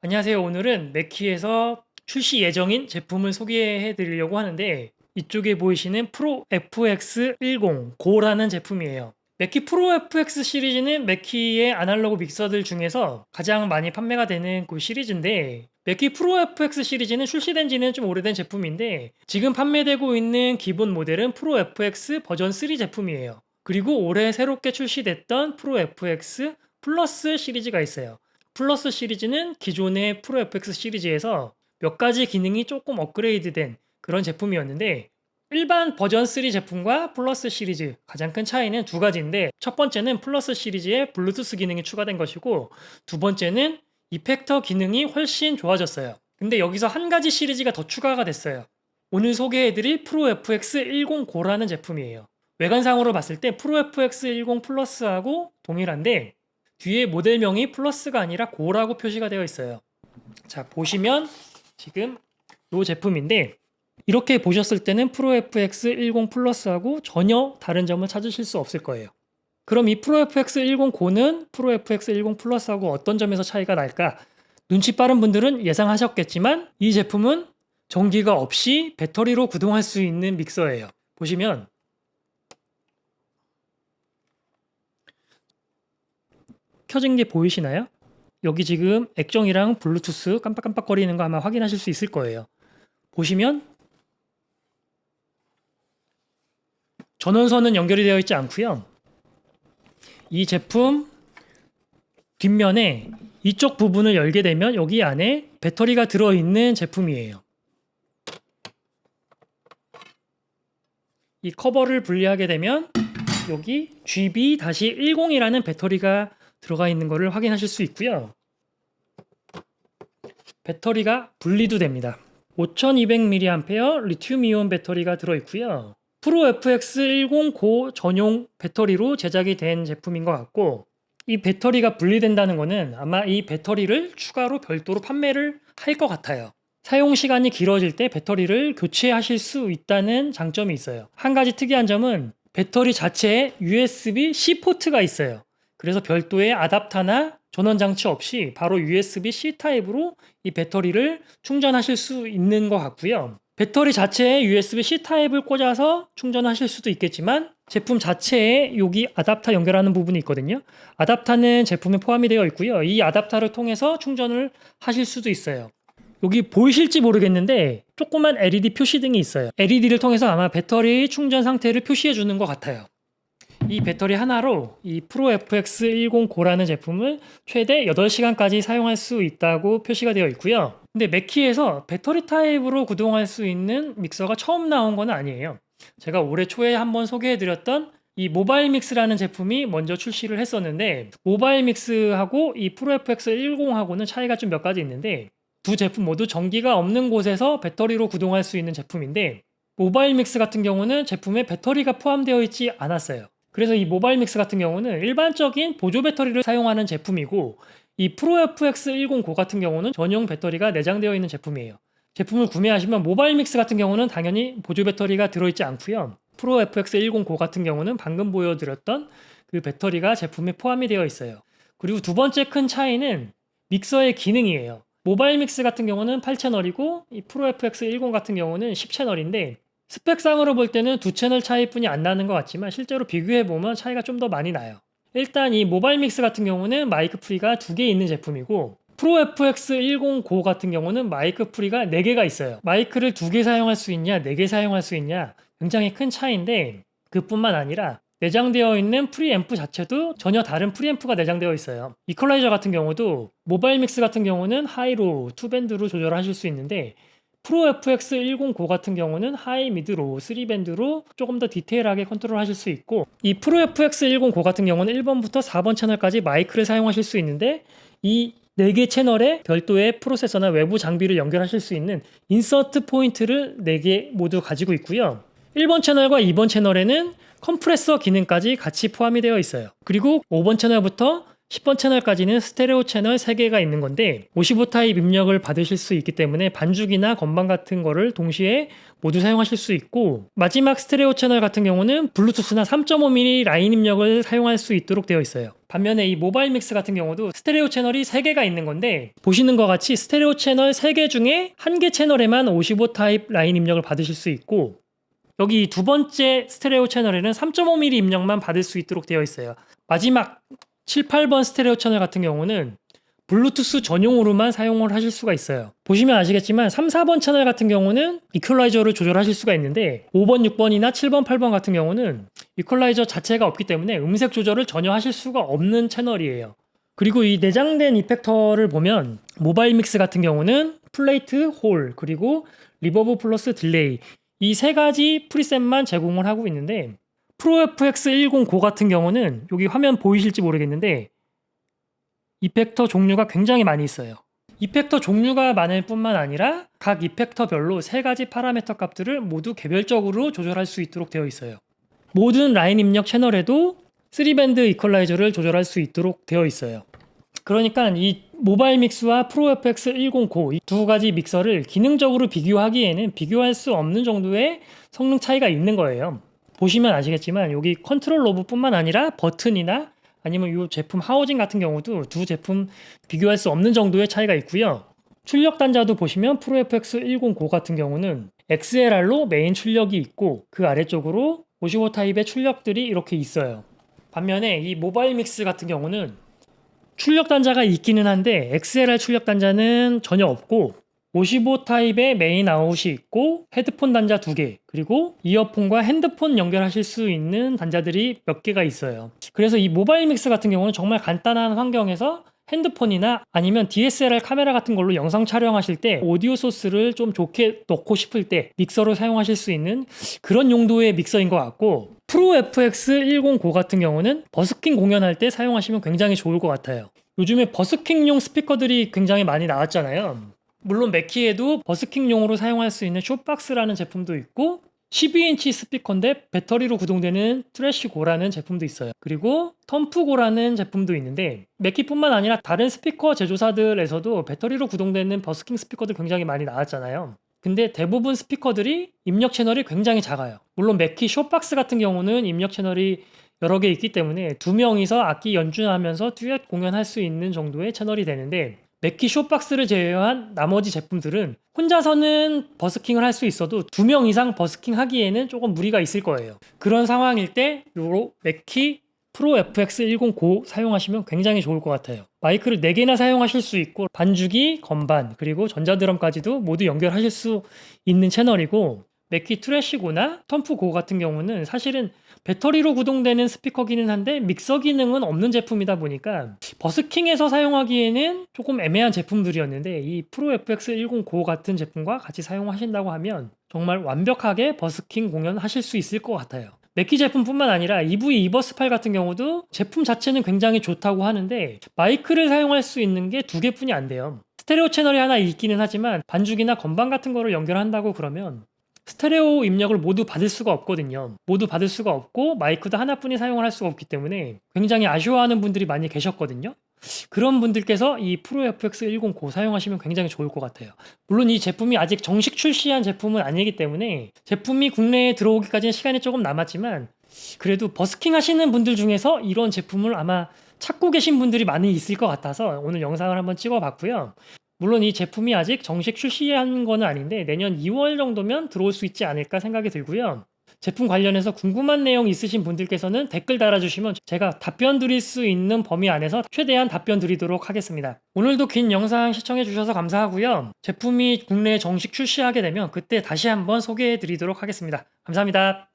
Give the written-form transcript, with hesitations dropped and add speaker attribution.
Speaker 1: 안녕하세요. 오늘은 맥키에서 출시 예정인 제품을 소개해 드리려고 하는데 이쪽에 보이시는 프로 FX10 고라는 제품이에요. 맥키 프로 FX 시리즈는 맥키의 아날로그 믹서들 중에서 가장 많이 판매가 되는 그 시리즈인데 맥키 프로 FX 시리즈는 출시된 지는 좀 오래된 제품인데 지금 판매되고 있는 기본 모델은 프로 FX 버전 3 제품이에요. 그리고 올해 새롭게 출시됐던 프로 FX 플러스 시리즈가 있어요. 플러스 시리즈는 기존의 프로 FX 시리즈에서 몇 가지 기능이 조금 업그레이드된 그런 제품이었는데 일반 버전 3 제품과 플러스 시리즈 가장 큰 차이는 두 가지인데 첫 번째는 플러스 시리즈에 블루투스 기능이 추가된 것이고 두 번째는 이펙터 기능이 훨씬 좋아졌어요. 근데 여기서 한 가지 시리즈가 더 추가가 됐어요. 오늘 소개해드릴 프로 FX10 고라는 제품이에요. 외관상으로 봤을 때 프로 FX10 플러스하고 동일한데 뒤에 모델명이 플러스가 아니라 고라고 표시가 되어 있어요. 자, 보시면 지금 이 제품인데 이렇게 보셨을 때는 프로 FX10 플러스하고 전혀 다른 점을 찾으실 수 없을 거예요. 그럼 이 프로 FX10 고는 프로 FX10 플러스하고 어떤 점에서 차이가 날까? 눈치 빠른 분들은 예상하셨겠지만 이 제품은 전기가 없이 배터리로 구동할 수 있는 믹서예요. 보시면 켜진 게 보이시나요? 여기 지금 액정이랑 블루투스 깜빡깜빡거리는 거 아마 확인하실 수 있을 거예요. 보시면 전원선은 연결이 되어 있지 않고요. 이 제품 뒷면에 이쪽 부분을 열게 되면 여기 안에 배터리가 들어있는 제품이에요. 이 커버를 분리하게 되면 여기 GB-10이라는 배터리가 들어가 있는 것을 확인하실 수 있고요. 배터리가 분리도 됩니다. 5200mAh 리튬이온 배터리가 들어있고요. 프로 FX10 고 전용 배터리로 제작이 된 제품인 것 같고 이 배터리가 분리된다는 것은 아마 이 배터리를 추가로 별도로 판매를 할 것 같아요. 사용 시간이 길어질 때 배터리를 교체하실 수 있다는 장점이 있어요. 한 가지 특이한 점은 배터리 자체에 USB-C 포트가 있어요. 그래서 별도의 아답터나 전원 장치 없이 바로 USB-C 타입으로 이 배터리를 충전하실 수 있는 것 같고요. 배터리 자체에 USB-C 타입을 꽂아서 충전하실 수도 있겠지만 제품 자체에 여기 아답터 연결하는 부분이 있거든요. 아답터는 제품에 포함이 되어 있고요. 이 아답터를 통해서 충전을 하실 수도 있어요. 여기 보이실지 모르겠는데 조그만 LED 표시등이 있어요. LED를 통해서 아마 배터리 충전 상태를 표시해 주는 것 같아요. 이 배터리 하나로 이 프로 FX10 고라는 제품을 최대 8시간까지 사용할 수 있다고 표시가 되어 있고요. 근데 맥키에서 배터리 타입으로 구동할 수 있는 믹서가 처음 나온 건 아니에요. 제가 올해 초에 한번 소개해드렸던 이 모바일 믹스라는 제품이 먼저 출시를 했었는데 모바일 믹스하고 이 프로 FX10하고는 차이가 좀 몇 가지 있는데 두 제품 모두 전기가 없는 곳에서 배터리로 구동할 수 있는 제품인데 모바일 믹스 같은 경우는 제품에 배터리가 포함되어 있지 않았어요. 그래서 이 모바일 믹스 같은 경우는 일반적인 보조 배터리를 사용하는 제품이고 이 프로 FX10 고 같은 경우는 전용 배터리가 내장되어 있는 제품이에요. 제품을 구매하시면 모바일 믹스 같은 경우는 당연히 보조 배터리가 들어있지 않고요. 프로 FX10 고 같은 경우는 방금 보여드렸던 그 배터리가 제품에 포함이 되어 있어요. 그리고 두 번째 큰 차이는 믹서의 기능이에요. 모바일 믹스 같은 경우는 8채널이고 이 프로 FX10 같은 경우는 10채널인데 스펙상으로 볼 때는 두 채널 차이뿐이 안 나는 것 같지만 실제로 비교해보면 차이가 좀 더 많이 나요. 일단 이 모바일 믹스 같은 경우는 마이크 프리가 2개 있는 제품이고 프로 FX10 고 같은 경우는 마이크 프리가 4개가 있어요. 마이크를 2개 사용할 수 있냐 4개 사용할 수 있냐 굉장히 큰 차이인데 그뿐만 아니라 내장되어 있는 프리앰프 자체도 전혀 다른 프리앰프가 내장되어 있어요. 이퀄라이저 같은 경우도 모바일 믹스 같은 경우는 하이로 2밴드로 조절하실 수 있는데 프로 FX10 고 같은 경우는 하이, 미드로 3밴드로 조금 더 디테일하게 컨트롤 하실 수 있고 이 프로 FX10 고 같은 경우는 1번부터 4번 채널까지 마이크를 사용하실 수 있는데 이 4개 채널에 별도의 프로세서나 외부 장비를 연결하실 수 있는 인서트 포인트를 4개 모두 가지고 있고요. 1번 채널과 2번 채널에는 컴프레서 기능까지 같이 포함이 되어 있어요. 그리고 5번 채널부터 10번 채널까지는 스테레오 채널 3개가 있는 건데 55 타입 입력을 받으실 수 있기 때문에 반죽이나 건반 같은 거를 동시에 모두 사용하실 수 있고, 마지막 스테레오 채널 같은 경우는 블루투스나 3.5mm 라인 입력을 사용할 수 있도록 되어 있어요. 반면에 이 모바일 믹스 같은 경우도 스테레오 채널이 3개가 있는 건데, 보시는 것 같이 스테레오 채널 3개 중에 1개 채널에만 55 타입 라인 입력을 받으실 수 있고, 여기 두 번째 스테레오 채널에는 3.5mm 입력만 받을 수 있도록 되어 있어요. 마지막 7, 8번 스테레오 채널 같은 경우는 블루투스 전용으로만 사용을 하실 수가 있어요. 보시면 아시겠지만 3, 4번 채널 같은 경우는 이퀄라이저를 조절하실 수가 있는데 5번, 6번이나 7번, 8번 같은 경우는 이퀄라이저 자체가 없기 때문에 음색 조절을 전혀 하실 수가 없는 채널이에요. 그리고 이 내장된 이펙터를 보면 모바일 믹스 같은 경우는 플레이트, 홀, 그리고 리버브 플러스 딜레이, 이 세 가지 프리셋만 제공을 하고 있는데, 프로 FX 10 고 같은 경우는 여기 화면 보이실지 모르겠는데 이펙터 종류가 굉장히 많이 있어요. 이펙터 종류가 많을 뿐만 아니라 각 이펙터별로 3가지 파라미터 값들을 모두 개별적으로 조절할 수 있도록 되어 있어요. 모든 라인 입력 채널에도 3밴드 이퀄라이저를 조절할 수 있도록 되어 있어요. 그러니까 이 모바일 믹스와 프로 FX 10 고 이 두 가지 믹서를 기능적으로 비교하기에는 비교할 수 없는 정도의 성능 차이가 있는 거예요. 보시면 아시겠지만 여기 컨트롤 로브 뿐만 아니라 버튼이나 아니면 이 제품 하우징 같은 경우도 두 제품 비교할 수 없는 정도의 차이가 있고요. 출력 단자도 보시면 프로 FX 10 고 같은 경우는 XLR로 메인 출력이 있고 그 아래쪽으로 55 타입의 출력들이 이렇게 있어요. 반면에 이 모바일 믹스 같은 경우는 출력 단자가 있기는 한데 XLR 출력 단자는 전혀 없고 55 타입의 메인 아웃이 있고 헤드폰 단자 2개, 그리고 이어폰과 핸드폰 연결하실 수 있는 단자들이 몇 개가 있어요. 그래서 이 모바일 믹스 같은 경우는 정말 간단한 환경에서 핸드폰이나 아니면 DSLR 카메라 같은 걸로 영상 촬영하실 때 오디오 소스를 좀 좋게 넣고 싶을 때 믹서로 사용하실 수 있는 그런 용도의 믹서인 것 같고, 프로 FX 10 고 같은 경우는 버스킹 공연할 때 사용하시면 굉장히 좋을 것 같아요. 요즘에 버스킹용 스피커들이 굉장히 많이 나왔잖아요. 물론 맥키에도 버스킹용으로 사용할 수 있는 숏박스라는 제품도 있고 12인치 스피커인데 배터리로 구동되는 트래쉬고라는 제품도 있어요. 그리고 텀프고라는 제품도 있는데 맥키뿐만 아니라 다른 스피커 제조사들에서도 배터리로 구동되는 버스킹 스피커들 굉장히 많이 나왔잖아요. 근데 대부분 스피커들이 입력 채널이 굉장히 작아요. 물론 맥키 숏박스 같은 경우는 입력 채널이 여러 개 있기 때문에 2명이서 악기 연주하면서 듀엣 공연할 수 있는 정도의 채널이 되는데, 맥키 숏박스를 제외한 나머지 제품들은 혼자서는 버스킹을 할 수 있어도 2명 이상 버스킹 하기에는 조금 무리가 있을 거예요. 그런 상황일 때 요 맥키 프로 FX 10 고 사용하시면 굉장히 좋을 것 같아요. 마이크를 4개나 사용하실 수 있고 반주기, 건반, 그리고 전자드럼까지도 모두 연결하실 수 있는 채널이고, 맥키 트래쉬고나 텀프고 같은 경우는 사실은 배터리로 구동되는 스피커기는 한데 믹서 기능은 없는 제품이다 보니까 버스킹에서 사용하기에는 조금 애매한 제품들이었는데, 이 프로 FX 10 고 같은 제품과 같이 사용하신다고 하면 정말 완벽하게 버스킹 공연하실 수 있을 것 같아요. 맥키 제품뿐만 아니라 EV 이버스8 같은 경우도 제품 자체는 굉장히 좋다고 하는데 마이크를 사용할 수 있는 게 2개뿐이 안 돼요. 스테레오 채널이 하나 있기는 하지만 반죽이나 건반 같은 거를 연결한다고 그러면 스테레오 입력을 모두 받을 수가 없거든요. 모두 받을 수가 없고 마이크도 하나뿐이 사용을 할 수가 없기 때문에 굉장히 아쉬워하는 분들이 많이 계셨거든요. 그런 분들께서 이 프로 FX 10 고 사용하시면 굉장히 좋을 것 같아요. 물론 이 제품이 아직 정식 출시한 제품은 아니기 때문에 제품이 국내에 들어오기까지는 시간이 조금 남았지만, 그래도 버스킹 하시는 분들 중에서 이런 제품을 아마 찾고 계신 분들이 많이 있을 것 같아서 오늘 영상을 한번 찍어 봤고요. 물론 이 제품이 아직 정식 출시한 건 아닌데 내년 2월 정도면 들어올 수 있지 않을까 생각이 들고요. 제품 관련해서 궁금한 내용 있으신 분들께서는 댓글 달아주시면 제가 답변 드릴 수 있는 범위 안에서 최대한 답변 드리도록 하겠습니다. 오늘도 긴 영상 시청해 주셔서 감사하고요. 제품이 국내에 정식 출시하게 되면 그때 다시 한번 소개해 드리도록 하겠습니다. 감사합니다.